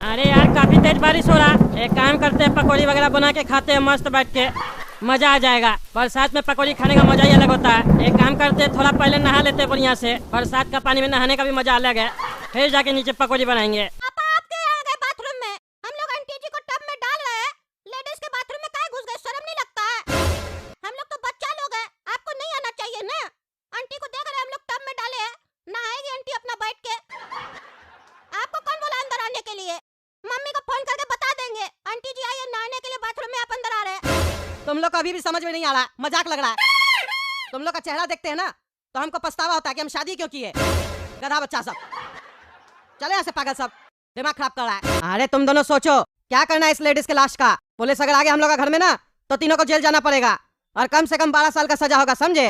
अरे यार काफी तेज बारिश हो रहा। एक काम करते हैं, पकौड़ी वगैरह बना के खाते हैं मस्त बैठ के, मजा आ जाएगा। बरसात में पकौड़ी खाने का मजा ही अलग होता है। एक काम करते हैं, थोड़ा पहले नहा लेते हैं बढ़िया से। बरसात का पानी में नहाने का भी मजा अलग है। फिर जाके नीचे पकौड़ी बनाएंगे। पापा आपके यहाँ गए बाथरूम में, हम लोग आंटी जी को टब में डाल रहे हैं, लेडीज के बाथरूम में काहे घुस गए? शर्म नहीं लगता है? हम लोग तो बच्चा लोग हैं, आपको नहीं आना चाहिए ना। आंटी को देख रहे हम लोग टब में डाले हैं, नहाएगी आंटी अपना बैठ के। आपको कौन बोला अंदर आने के लिए? मम्मी को फोन करके बता देंगे, आंटी जी आइए नहाने के लिए बाथरूम में, आप अंदर आ रहे हैं। तुम लोग को अभी भी समझ में नहीं आ रहा, मजाक लग रहा है। तुम लोग का चेहरा देखते हैं ना तो हमको पछतावा होता है कि हम शादी क्यों किए। गधा बच्चा सब, चले यहाँ से पागल सब, दिमाग खराब कर रहा है। अरे तुम दोनों सोचो क्या करना है इस लेडीज के लाश का। पुलिस अगर आगे हम लोग का घर में ना तो तीनों को जेल जाना पड़ेगा और कम से कम 12 साल का सजा होगा, समझे?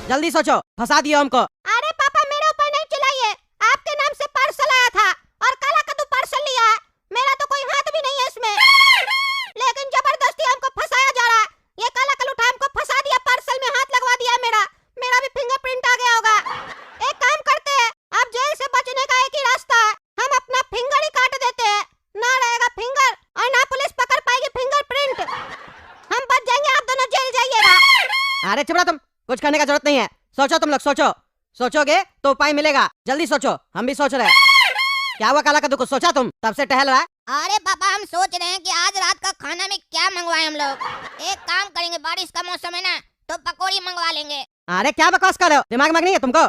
जल्दी सोचो, फंसा दियो हमको। अरे पापा मेरे ऊपर नहीं चिल्लाइए, आपके नाम से पार्सल आया था और काला कद्दू पार्सल लिया है। मेरा तो कोई हाथ भी नहीं है इसमें, लेकिन जबरदस्ती हमको फंसाया जा रहा है। ये काला कलूठा हमको फंसा दिया, पार्सल में हाथ लगवा दिया। मेरा भी फिंगरप्रिंट आ गया होगा। एक काम करते हैं, अब जेल से बचने का एक ही रास्ता है, हम अपना फिंगर ही काट देते हैं। ना रहेगा फिंगर और ना पुलिस पकड़ पाएगी फिंगरप्रिंट। हम बच जाएंगे, आप दोनों जेल जाइएगा। अरे चुप रहो तुम, कुछ करने का जरूरत नहीं है। सोचो तुम लोग, सोचो, सोचोगे तो उपाय मिलेगा। जल्दी सोचो, हम भी सोच रहे हैं। क्या हुआ काला कद्दू, कुछ सोचा तुम? तब से टहल रहा है। अरे पापा हम सोच रहे हैं कि आज रात का खाना में क्या मंगवाएं हम लोग। एक काम करेंगे, बारिश का मौसम है ना तो पकौड़ी मंगवा लेंगे। अरे क्या बकवास कर रहे हो, दिमाग में नहीं है तुमको?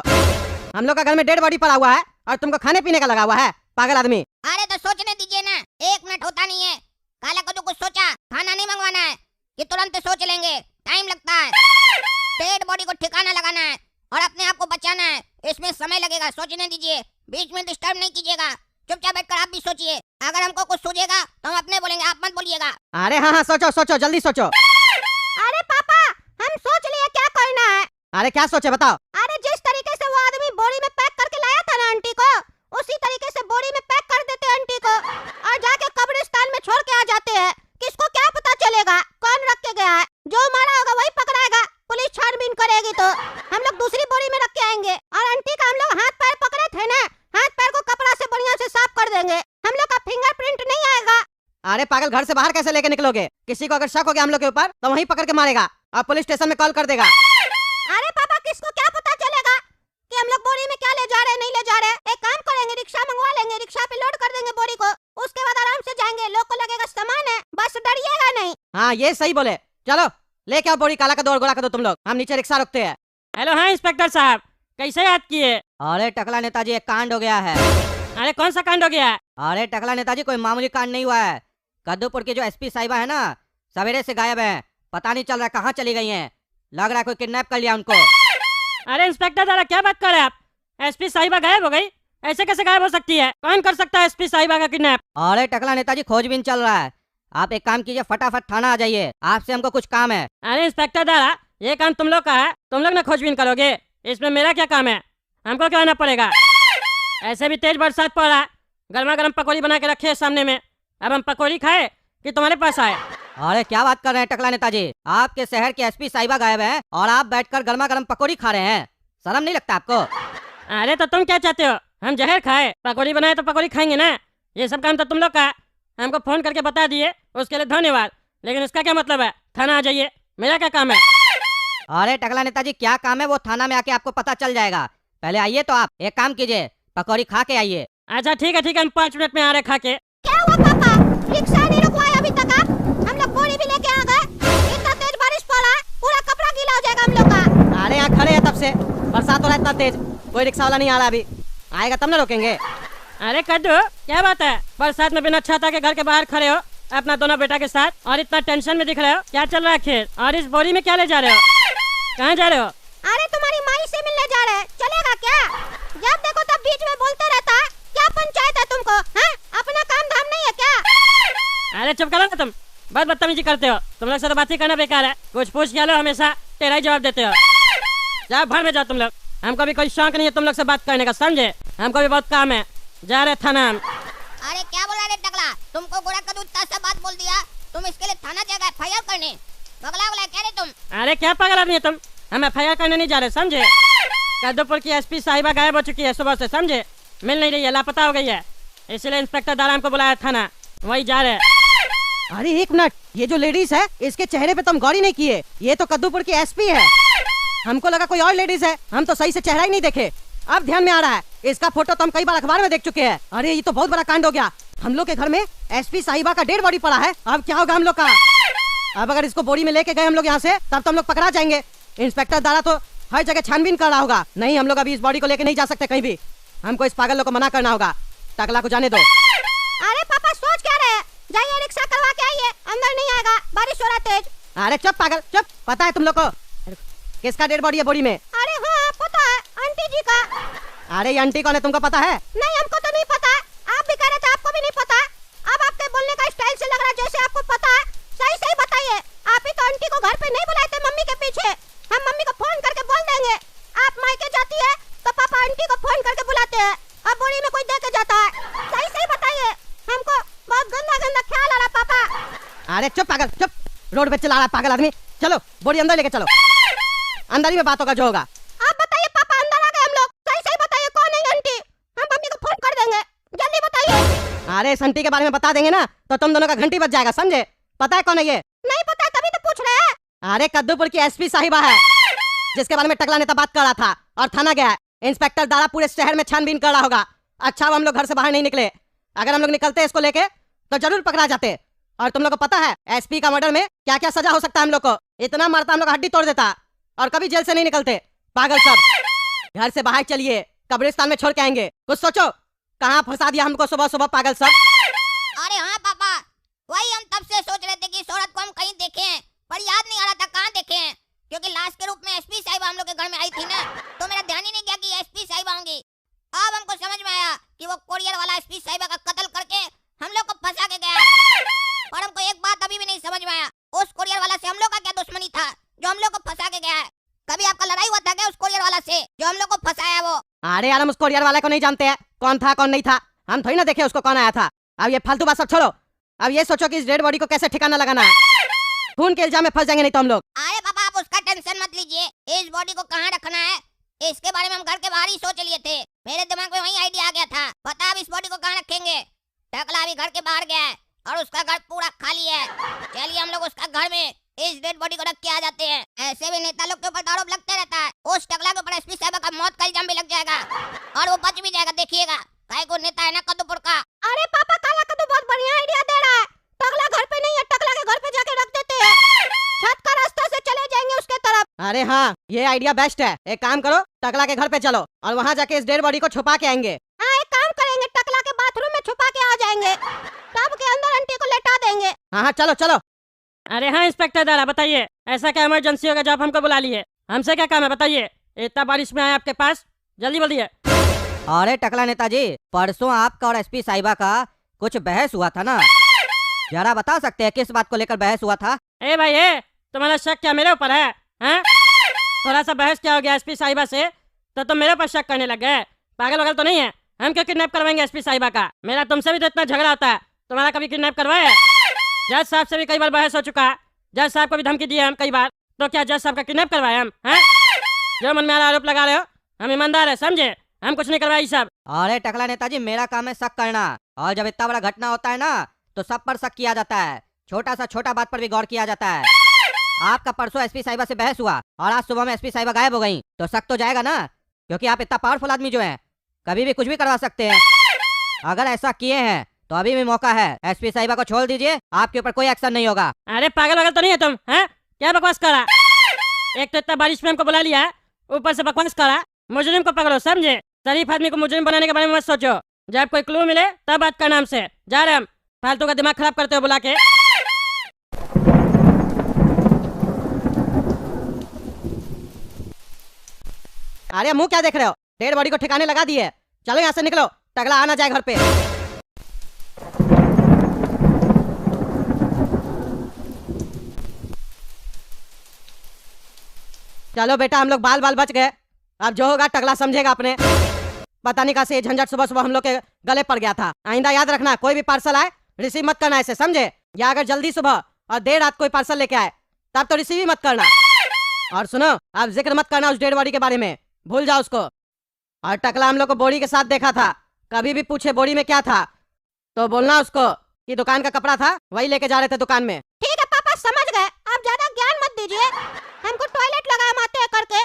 हम लोग का घर में डेड बॉडी पड़ा हुआ है और तुमको खाने पीने का लगा हुआ है, पागल आदमी। अरे तो सोचने दीजिए ना, 1 मिनट होता नहीं है। काला कद्दू कुछ सोचा, खाना नहीं मंगवाना है कि तुरंत सोच लेंगे, टाइम लगता है। डेड बॉडी को ठिकाना लगाना है और अपने आप को बचाना है, इसमें समय लगेगा। सोचने दीजिए, बीच में डिस्टर्ब नहीं कीजिएगा, चुपचाप बैठकर आप भी सोचिए। अगर हमको कुछ सूझेगा तो हम अपने बोलेंगे, आप मत बोलिएगा। अरे हाँ हाँ सोचो सोचो, जल्दी सोचो। अरे पापा हम सोच लिए क्या करना है। अरे क्या सोचे बताओ? अरे जिस तरीके से वो आदमी बोरी में पैक करके लाया था ना आंटी को, उसी तरीके से बोरी में पैक कर देते हैं आंटी को और जाके कब्रिस्तान में छोड़ के आ जाते हैं। किसको क्या पता चलेगा कौन रख के गया है? जो मारा होगा वही पकड़ाएगा, पुलिस छानबीन करेगी तो हम लोग दूसरी बोरी में रख के आएंगे। और आंटी का हम लोग हाथ पैर पकड़े थे ना, हाथ पैर को कपड़ा से बढ़िया से साफ कर देंगे, हम लोग का फिंगरप्रिंट नहीं आएगा। अरे पागल, घर से बाहर कैसे लेके निकलोगे? किसी को अगर शक हो गया हम लोग के ऊपर तो वहीं पकड़ के मारेगा और पुलिस स्टेशन में कॉल कर देगा। अरे पापा किसको क्या पता चलेगा कि हम लोग बोरी में क्या ले जा रहे हैं, नहीं ले जा रहे? एक काम करेंगे, रिक्शा मंगवा लेंगे, रिक्शा पे लोड कर देंगे बोरी को, उसके बाद आराम से जाएंगे। लोग को लगेगा सामान है, बस डरिएगा नहीं। हाँ ये सही बोले, चलो लेके आओ बोरी, काला कद्दू और गोला कद्दू तुम लोग, हम नीचे रिक्शा रखते हैं। हेलो, हाँ इंस्पेक्टर साहब, कैसे याद किए? अरे टकला नेताजी, एक कांड हो गया है। अरे कौन सा कांड हो गया? अरे टकला नेताजी, कोई मामूली कांड नहीं हुआ है। कद्दूपुर की जो एसपी साहिबा है ना, सवेरे से गायब है, पता नहीं चल रहा कहाँ चली गई हैं। लग रहा है कोई किडनैप कर लिया उनको। अरे इंस्पेक्टर दादा क्या बात कर रहे हैं आप? एसपी साहिबा गायब हो गई? ऐसे कैसे गायब हो सकती है? कौन कर सकता है एसपी साहिबा का किडनैप? अरे टकला नेताजी, खोजबीन चल रहा है, आप एक काम कीजिए, फटाफट थाना आ जाइए, आपसे हमको कुछ काम है। अरे इंस्पेक्टर दादा, ये काम तुम लोग का है, तुम लोग ना खोजबीन करोगे, इसमें मेरा क्या काम है? हमको क्या आना पड़ेगा? ऐसे भी तेज बरसात पड़ रहा है, गर्मा गर्म पकौड़ी बना के रखे है सामने में, अब हम पकौड़ी खाए कि तुम्हारे पास आए? अरे क्या बात कर रहे हैं टकला नेताजी, आपके शहर की एसपी साहिबा गायब है और आप बैठकर गर्मा गर्म पकौड़ी खा रहे हैं, शर्म नहीं लगता आपको? अरे तो तुम क्या चाहते हो, हम जहर खाए? पकौड़ी बनाए तो पकौड़ी खाएंगे ना, ये सब काम तो तुम लोग का है। हमको फोन करके बता दिए, उसके लिए धन्यवाद, लेकिन इसका क्या मतलब है? थाना आ जाइए, मेरा क्या काम है? अरे टकला नेताजी, क्या काम है वो थाना में आके आपको पता चल जाएगा। पहले आइए तो आप एक काम कीजिए, पकौड़ी खा के आइए। अच्छा ठीक है, हम 5 मिनट में आ रहे खा के। क्या हुआ पापा, रिक्शा नहीं रुकवाया अभी तक आप? हम लोग बोरी भी लेके आ गए, इतना तेज बारिश पड़ रहा है, पूरा कपड़ा गीला हो जाएगा हम लोग का। अरे यहाँ खड़े हैं तब से, बरसात हो रहा है इतना तेज, कोई रिक्शा वाला नहीं आ रहा, अभी आएगा तब ना रोकेंगे। अरे कद्दू क्या बात है, बरसात में बिना छाता के घर के बाहर खड़े हो अपना दोनों बेटा के साथ, और इतना टेंशन में दिख रहे हो? क्या चल रहा है खेल? और इस बोरी में क्या ले जा रहे हो? कहाँ जा रहे हो? अरे तुम्हारी माई से मिलने जा रहे हैं, चलेगा क्या? जब देखो तब बीच में बोलते रहता है, क्या पंचायत है तुमको? हैं? अपना काम धाम नहीं है क्या? अरे चुप करो ना तुम, बहुत बदतमीजी करते हो, तुम लोग से तो बात ही करना बेकार है। कुछ पूछ गया लो, हमेशा तेरा ही जवाब देते हो। जाओ भर में जाओ तुम लोग, हमको भी कोई शौक नहीं है तुम लोग से बात करने का, समझे? हमको भी बहुत काम है, जा रहे थाना हम। अरे क्या बोल रहे टकला, तुमको गोरा कद्दू सा बात बोल दिया, तुम इसके लिए थाना जाएगा FIR करने? पगला वगला कह रहे तुम? अरे क्या पागल आदमी है तुम, हम FIR करने नहीं जा रहे, समझे? कद्दूपुर की एसपी साहिबा गायब हो चुकी है सुबह से, समझे? मिल नहीं रही है, लापता हो गई है। इसलिए इंस्पेक्टर दारा हमको बुलाया था ना, वही जा रहे हैं। अरे एक मिनट, ये जो लेडीज है इसके चेहरे पे तुम गौर नहीं किए, ये तो कद्दूपुर की एसपी है। हमको लगा कोई और लेडीज है, हम तो सही से चेहरा ही नहीं देखे। अब ध्यान में आ रहा है, इसका फोटो तो हम कई बार अखबार में देख चुके हैं। अरे ये तो बहुत बड़ा कांड हो गया, हम लोग के घर में एसपी साहिबा का डेड बॉडी पड़ा है। अब क्या होगा हम लोग का? अब अगर इसको बोरी में लेके गए हम लोग यहाँ से, तब तो हम लोग पकड़ा जाएंगे। इंस्पेक्टर दारा तो हर जगह छानबीन कर रहा होगा। नहीं, हम लोग अभी इस बॉडी को लेके नहीं जा सकते कहीं भी। हमको इस पागल लोग को मना करना होगा। टकला को जाने दो। अरे पापा सोच क्या रहे हैं? जाइए रिक्शा करवा के आइए, अंदर नहीं आएगा, बारिश हो रहा तेज। अरे चुप पागल चुप। पता है तुम लोग को किसका डेड बॉडी है बोरी में? अरे हाँ पता है, आंटी जी का। अरे ये आंटी कौन है तुमको पता है? नहीं हमको तो नहीं पता। आप भी कह रहे थे आपको भी नहीं पता। अब आपके बोलने का स्टाइल से लग रहा है जैसे आपको पता है। सही सही बताइए, आप ही तो आंटी को घर पे नहीं बुलाए थे मम्मी के पीछे। हम मम्मी को फोन करके बोल देंगे। आप मायके जाती है तो पापा आंटी को फोन करके बुलाते हैं, अब बोरी में कोई दे के जाता है। सही सही बताइए, हमको बहुत गंदा गंदा ख्याल आ रहा पापा। अरे चुप पागल चुप, रोड पे चला रहा है पागल आदमी। चलो बोरी अंदर लेके चलो, अंदर ही में बात होगा जो होगा। आप बताइए पापा, अंदर आ गए हम लोग। सही सही बताइए कौन है आंटी, हम मम्मी को फोन कर देंगे, जल्दी बताइए। अरे इस आंटी के बारे में बता देंगे ना तो तुम दोनों का घंटी बज जाएगा, समझे? पता है कौन है ये? नहीं पता तभी तो पूछ रहे हैं। अरे कद्दूपुर की एसपी साहिबा है, जिसके बारे में टकला नेता बात कर रहा था और थाना गया है। इंस्पेक्टर दारा पूरे शहर में छानबीन कर रहा होगा। अच्छा अब हम लोग घर से बाहर नहीं निकले, अगर हम लोग निकलते इसको लेके तो जरूर पकड़ा जाते। और तुम लोग को पता है एसपी का मर्डर में क्या क्या सजा हो सकता है हम लोग को? इतना मारता हम लोग हड्डी तोड़ देता और कभी जेल से नहीं निकलते। पागल सब, घर से बाहर चलिए, कब्रिस्तान में छोड़ के आएंगे। कुछ सोचो, कहाँ फंसा दिया हमको सुबह सुबह पागल सब। अरे हाँ पापा, वही हम तब से सोच रहे थे कि इस औरत को हम कहीं देखे हैं, पर याद नहीं आ रहा था कहाँ देखे हैं। क्योंकि लाश के रूप में एसपी साहिबा हम लोग के घर में आई थी ना, तो मेरा ध्यान ही नहीं गया कि एसपी साहिबा होंगी। अब हमको समझ में आया कि वो कोरियर वाला एसपी साहिबा का कत्ल करके हम लोग को फंसा के गया। और हमको एक बात अभी भी नहीं समझ में आया, उस कोरियर वाला से हम लोग का क्या दुश्मनी था जो हम लोग को फंसा के गया है? कभी आपका लड़ाई हुआ था क्या उस कोरियर वाला से जो हम लोग को फंसाया वो? अरे यार हम उस कोरियर वाले को नहीं जानते हैं, कौन था कौन नहीं था, हम थोड़ी ना देखे उसको कौन आया था। अब ये फालतू बात सब छोड़ो, अब ये सोचो कि इस डेड बॉडी को कैसे ठिकाना लगाना है। खून के इल्जाम में फंस जाएंगे नहीं तो हम लोग। अरे पापा आप उसका टेंशन मत लीजिए, इस बॉडी को कहाँ रखना है इसके बारे में हम घर के बाहर ही सोच लिए थे। मेरे दिमाग में वही आइडिया आ गया था। पता है अब इस बॉडी को कहाँ रखेंगे? टकला भी घर के बाहर गया है और उसका घर पूरा खाली है। चलिए हम लोग उसका घर में इस डेड बॉडी को रख के आ जाते हैं। ऐसे भी नेता लोग के ऊपर आरोप लगते रहता है, उस टकला के ऊपर एसपी साहब का मौत का इल्जाम भी लग जाएगा और वो बच भी जाएगा। देखिएगा काहे को नेता है ना कद्दूपुर का। अरे पापा काला कद्दू बहुत बढ़िया आइडिया दे रहा है। टकला घर पे नहीं है, टकला के घर पे जाके रख देते हैं, छत का रास्ता से चले जाएंगे उसके तरफ। अरे हाँ ये आइडिया बेस्ट है, एक काम करो टकला के घर पे चलो और वहाँ जाके इस डेड बॉडी को छुपा के आएंगे। हाँ एक काम करेंगे, टकला के बाथरूम में छुपा के आ जाएंगे, टब के अंदर आंटी को लेटा देंगे। हाँ हाँ चलो चलो। अरे हाँ इंस्पेक्टर दारा बताइए, ऐसा क्या इमरजेंसी होगा जो आप हमको बुला लिए? हमसे क्या काम है बताइए, इतना बारिश में आए आपके पास, जल्दी बोलिए। अरे टकला नेताजी, परसों आपका और एसपी साहिबा का कुछ बहस हुआ था ना, जरा बता सकते हैं किस बात को लेकर बहस हुआ था? ए भाई ए, तुम्हारा शक क्या मेरे ऊपर है? हैं? थोड़ा सा बहस क्या हो गया एसपी साहिबा से तो तुम मेरे ऊपर शक करने लग गए? पागल वगल तो नहीं है? हम क्यों किडनैप करवाएंगे एसपी साहिबा का? मेरा तुमसे भी तो इतना झगड़ा होता है, तुम्हारा कभी किडनैप करवाए? जज साहब से भी कई बार बहस हो चुका है, जज साहब को भी धमकी दिए हम कई बार, तो क्या जज साहब का किडनैप करवाए हम? हैं? जो मन में आरोप लगा रहे हो, हम ईमानदार है समझे, हम कुछ नहीं करवाए सब। अरे टकला नेताजी, मेरा काम है शक करना, और जब इतना बड़ा घटना होता है ना तो सब पर शक किया जाता है, छोटा सा छोटा बात पर भी गौर किया जाता है। आपका परसों एसपी साहिबा से बहस हुआ और आज सुबह में एसपी साहिबा गायब हो गई, तो शक तो जाएगा ना, क्योंकि आप इतना पावरफुल आदमी जो है कभी भी कुछ भी करवा सकते हैं। अगर ऐसा किए हैं तो अभी भी मौका है, एसपी साहिबा को छोड़ दीजिए, आपके ऊपर कोई एक्शन नहीं होगा। अरे पागल वगल तो नहीं है तुम? हैं? क्या बकवास करा? एक तो इतना बारिश में हमको बुला लिया है, ऊपर से बकवास करा। मुजरिम को पकड़ो समझे, शरीफ आदमी को मुजरिम बनाने के बारे में मत सोचो, जब कोई क्लू मिले तब बात करना हमसे। जा रहे हम, फालतू का दिमाग खराब करते हो बुला के। अरे मुंह क्या देख रहे हो, डेड बॉडी को ठिकाने लगा दिए, चलो यहाँ से निकलो, टकला आना जाए घर पे। चलो बेटा हम लोग बाल बाल बच गए, अब जो होगा टकला समझेगा अपने। पता नहीं कैसे ये झंझट सुबह सुबह हम लोग के गले पड़ गया था। आइंदा याद रखना, कोई भी पार्सल आए रिसीव मत करना ऐसे समझे, या अगर जल्दी सुबह और देर रात कोई पार्सल लेके आए तब तो रिसीव ही मत करना। और सुनो आप जिक्र मत करना उस डेड बॉडी के बारे में, भूल जाओ उसको। और टकला हम लोग को बोरी के साथ देखा था, कभी भी पूछे बोरी में क्या था तो बोलना उसको कि दुकान का कपड़ा था, वही लेके जा रहे थे दुकान में। ठीक है पापा, समझ गए। आप ज्यादा ज्ञान मत दीजिए, हमको टॉयलेट लगा हम आते हैं करके।